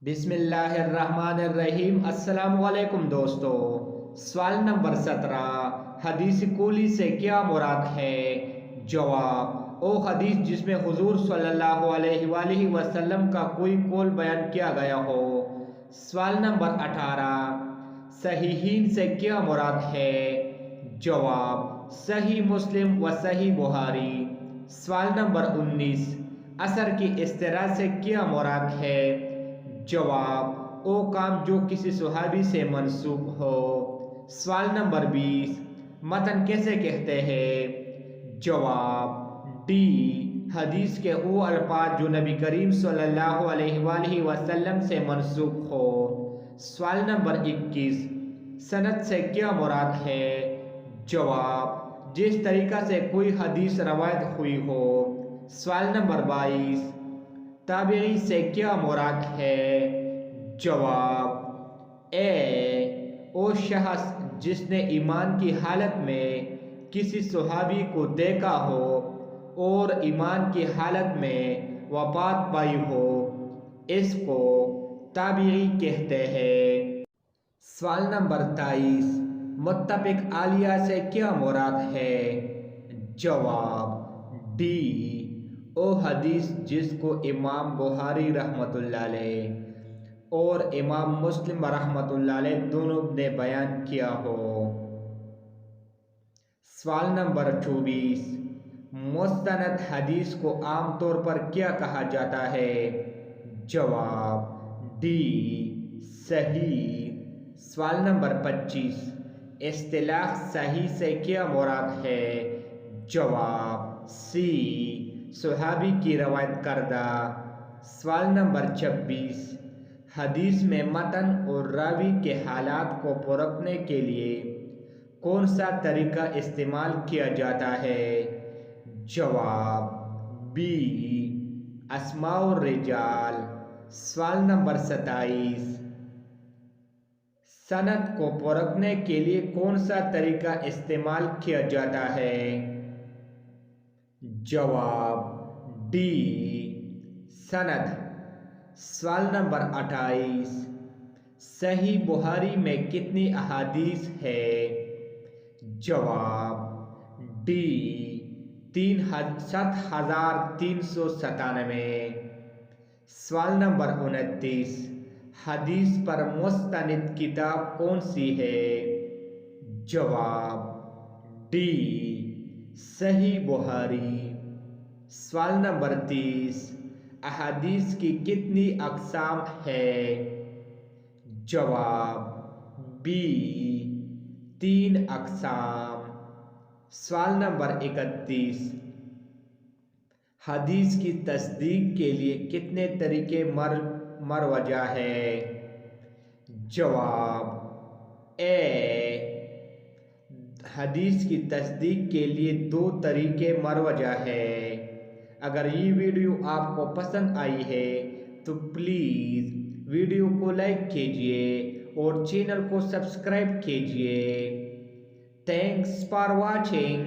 بسم اللہ الرحمن الرحیم۔ السلام علیکم دوستو۔ سوال نمبر 17، حدیث کولی سے کیا مراد ہے؟ جواب: او حدیث جس میں حضور صلی اللہ علیہ وآلہ وسلم کا کوئی قول بیان کیا گیا ہو۔ سوال نمبر 18، صحیحین سے کیا مراد ہے؟ جواب: صحیح مسلم و صحیح بخاری۔ سوال نمبر 19، اثر کی اصطلاح سے کیا مراد ہے؟ جواب: او کام جو کسی صحابی سے منسوب ہو۔ سوال نمبر 20، متن کیسے کہتے ہیں؟ جواب: ڈی، حدیث کے وہ الفاظ جو نبی کریم صلی اللہ علیہ وآلہ وسلم سے منسوب ہو۔ سوال نمبر 21، سند سے کیا مراد ہے؟ جواب: جس طریقہ سے کوئی حدیث روایت ہوئی ہو۔ سوال نمبر 22، تابعی سے کیا مراد ہے؟ جواب: او شخص جس نے ایمان کی حالت میں کسی صحابی کو دیکھا ہو اور ایمان کی حالت میں وفات پائی ہو، اس کو تابعی کہتے ہیں۔ سوال نمبر 23، متفق علیہ سے کیا مراد ہے؟ جواب: ڈی، او حدیث جس کو امام بخاری رحمۃ اللہ علیہ اور امام مسلم رحمۃ اللہ علیہ دونوں نے بیان کیا ہو۔ سوال نمبر 24، مستند حدیث کو عام طور پر کیا کہا جاتا ہے؟ جواب: ڈی، صحیح۔ سوال نمبر 25، اصطلاح صحیح سے کیا مراد ہے؟ جواب: سی، صحابی کی روایت کردہ۔ سوال نمبر 26، حدیث میں متن اور راوی کے حالات کو پرکھنے کے لیے کون سا طریقہ استعمال کیا جاتا ہے؟ جواب: بی، اسماء الرجال۔ سوال نمبر 27، سند کو پرکھنے کے لیے کون سا طریقہ استعمال کیا جاتا ہے؟ جواب: ڈی، سند۔ سوال نمبر 28، صحیح بخاری میں کتنی احادیث ہے؟ جواب: ڈی، 7397۔ سوال نمبر 29، حدیث پر مستند کتاب کون سی ہے؟ جواب: ڈی، صحیح بخاری۔ سوال نمبر 30، احادیث کی کتنی اقسام ہے؟ جواب: بی، 3 اقسام۔ سوال نمبر 31، حدیث کی تصدیق کے لیے کتنے طریقے مروجہ ہے؟ جواب: حدیث کی تصدیق کے لیے 2 طریقے مروجہ ہے۔ اگر یہ ویڈیو آپ کو پسند آئی ہے تو پلیز ویڈیو کو لائک کیجئے اور چینل کو سبسکرائب کیجئے۔ Thanks for watching.